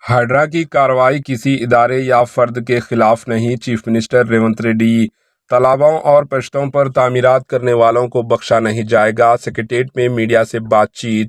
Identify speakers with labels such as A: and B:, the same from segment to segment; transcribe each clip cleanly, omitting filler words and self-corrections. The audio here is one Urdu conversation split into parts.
A: ہائیڈرا کی کارروائی کسی ادارے یا فرد کے خلاف نہیں، چیف منسٹر ریونت ریڈی۔ تالابوں اور پشتوں پر تعمیرات کرنے والوں کو بخشا نہیں جائے گا، سکریٹریٹ میں میڈیا سے بات چیت۔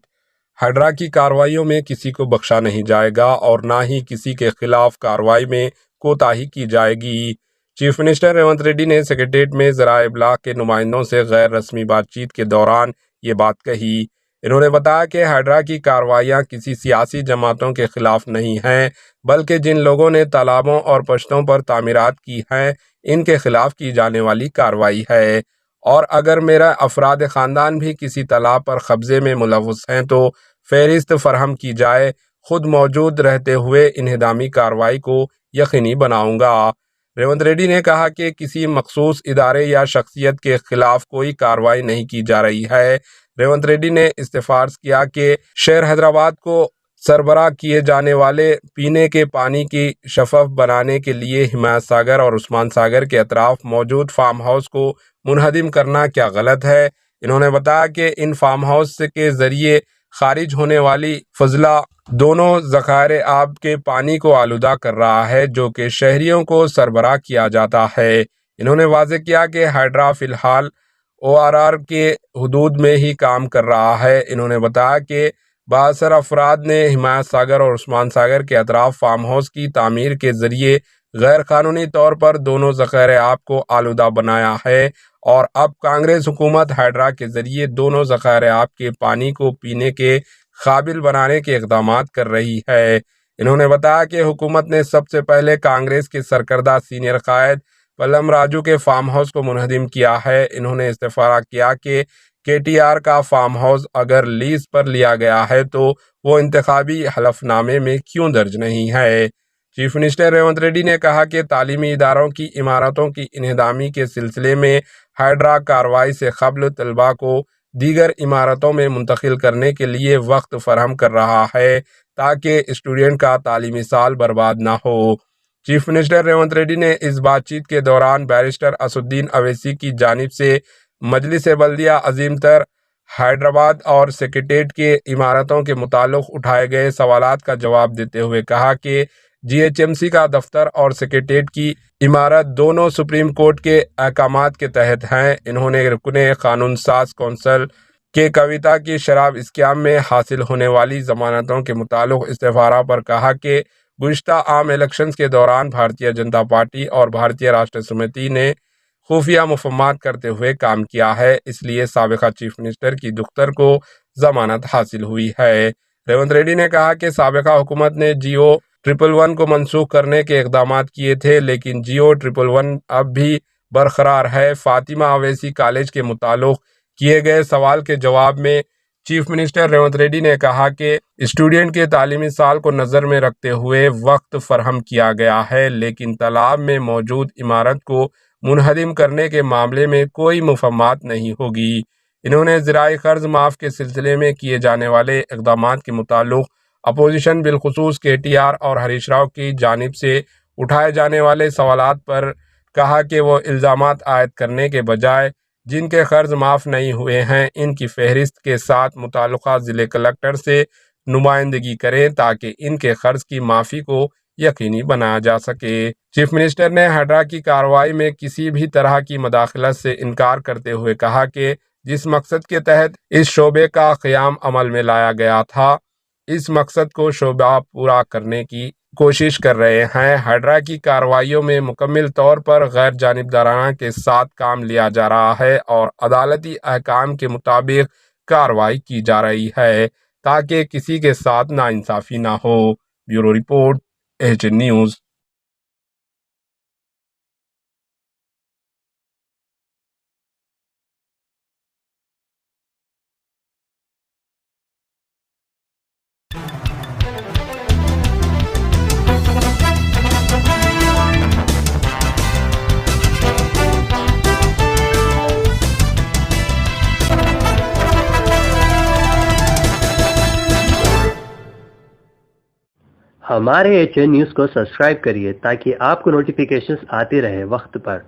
A: ہائیڈرا کی کارروائیوں میں کسی کو بخشا نہیں جائے گا اور نہ ہی کسی کے خلاف کارروائی میں کوتاہی کی جائے گی۔ چیف منسٹر ریونت ریڈی نے سکریٹریٹ میں ذرائع ابلاغ کے نمائندوں سے غیر رسمی بات چیت کے دوران یہ بات کہی۔ انہوں نے بتایا کہ ہائیڈرا کی کارروائیاں کسی سیاسی جماعتوں کے خلاف نہیں ہیں، بلکہ جن لوگوں نے تالابوں اور پشتوں پر تعمیرات کی ہیں ان کے خلاف کی جانے والی کارروائی ہے، اور اگر میرا افراد خاندان بھی کسی تالاب پر قبضے میں ملوث ہیں تو فہرست فراہم کی جائے۔ خود موجود رہتے ہوئے انہدامی کارروائی کو یقینی بناؤں گا۔ ریونت ریڈی نے کہا کہ کسی مخصوص ادارے یا شخصیت کے خلاف کوئی کارروائی نہیں کی جا رہی ہے۔ ریونت ریڈی نے استفسار کیا کہ شہر حیدرآباد کو سربراہ کیے جانے والے پینے کے پانی کی شفاف بنانے کے لیے حمایت ساگر اور عثمان ساگر کے اطراف موجود فارم ہاؤس کو منہدم کرنا کیا غلط ہے۔ انہوں نے بتایا کہ ان فارم ہاؤس کے ذریعے خارج ہونے والی فضلہ دونوں ذخائر آب کے پانی کو آلودہ کر رہا ہے، جو کہ شہریوں کو سربراہ کیا جاتا ہے۔ انہوں نے واضح کیا کہ ہائیڈرا فی الحال ORR کے حدود میں ہی کام کر رہا ہے۔ انہوں نے بتایا کہ بااثر افراد نے حمایت ساگر اور عثمان ساگر کے اطراف فارم ہاؤس کی تعمیر کے ذریعے غیر قانونی طور پر دونوں ذخائر آب کو آلودہ بنایا ہے، اور اب کانگریس حکومت ہائیڈرا کے ذریعے دونوں ذخائر آب کے پانی کو پینے کے قابل بنانے کے اقدامات کر رہی ہے۔ انہوں نے بتایا کہ حکومت نے سب سے پہلے کانگریس کے سرکردہ سینئر قائد پلم راجو کے فارم ہاؤس کو منہدم کیا ہے۔ انہوں نے استفسار کیا کہ KTR کا فارم ہاؤس اگر لیز پر لیا گیا ہے تو وہ انتخابی حلف نامے میں کیوں درج نہیں ہے۔ چیف منسٹر ریونت ریڈی نے کہا کہ تعلیمی اداروں کی عمارتوں کی انہدامی کے سلسلے میں ہائیڈرا کارروائی سے قبل طلباء کو دیگر عمارتوں میں منتقل کرنے کے لیے وقت فراہم کر رہا ہے تاکہ اسٹوڈنٹ کا تعلیمی سال برباد نہ ہو۔ چیف منسٹر ریونت ریڈی نے اس بات چیت کے دوران بیرسٹر اسدالدین اویسی کی جانب سے مجلس بلدیہ عظیم تر حیدرآباد اور سکریٹریٹ کے عمارتوں کے متعلق اٹھائے گئے سوالات کا جواب دیتے ہوئے کہا کہ GHMC کا دفتر اور سکریٹریٹ کی عمارت دونوں سپریم کورٹ کے احکامات کے تحت ہیں۔ انہوں نے رکن قانون ساز کونسل کے کویتا کی شراب اسکیم میں حاصل ہونے والی ضمانتوں کے متعلق استفسار پر کہا کہ گزشتہ عام الیکشنز کے دوران بھارتیہ جنتا پارٹی اور بھارتیہ راشٹر سمیتی نے خفیہ مفاہمات کرتے ہوئے کام کیا ہے، اس لیے سابقہ چیف منسٹر کی دختر کو ضمانت حاصل ہوئی ہے۔ ریونت ریڈی نے کہا کہ سابقہ حکومت نے GO 111 کو منسوخ کرنے کے اقدامات کیے تھے، لیکن GO 111 اب بھی برقرار ہے۔ فاطمہ اویسی کالج کے متعلق کیے گئے سوال کے جواب میں چیف منسٹر ریونت ریڈی نے کہا کہ اسٹوڈنٹ کے تعلیمی سال کو نظر میں رکھتے ہوئے وقت فراہم کیا گیا ہے، لیکن تالاب میں موجود عمارت کو منہدم کرنے کے معاملے میں کوئی مفاہمت نہیں ہوگی۔ انہوں نے زرعی قرض معاف کے سلسلے میں کیے جانے والے اقدامات کے متعلق اپوزیشن بالخصوص KTR اور ہریش راؤ کی جانب سے اٹھائے جانے والے سوالات پر کہا کہ وہ الزامات عائد کرنے کے بجائے جن کے قرض معاف نہیں ہوئے ہیں ان کی فہرست کے ساتھ متعلقہ ضلع کلکٹر سے نمائندگی کریں تاکہ ان کے قرض کی معافی کو یقینی بنایا جا سکے۔ چیف منسٹر نے ہائیڈرا کی کارروائی میں کسی بھی طرح کی مداخلت سے انکار کرتے ہوئے کہا کہ جس مقصد کے تحت اس شعبے کا قیام عمل میں لایا گیا تھا، اس مقصد کو شعبہ پورا کرنے کی کوشش کر رہے ہیں۔ ہائیڈرا کی کارروائیوں میں مکمل طور پر غیر جانبدارانہ کے ساتھ کام لیا جا رہا ہے اور عدالتی احکام کے مطابق کارروائی کی جا رہی ہے تاکہ کسی کے ساتھ ناانصافی نہ ہو۔ بیورو رپورٹ AHN نیوز۔
B: ہمارے AHN نیوز کو سبسکرائب کریے تاکہ آپ کو نوٹیفیکیشنز آتے رہے وقت پر۔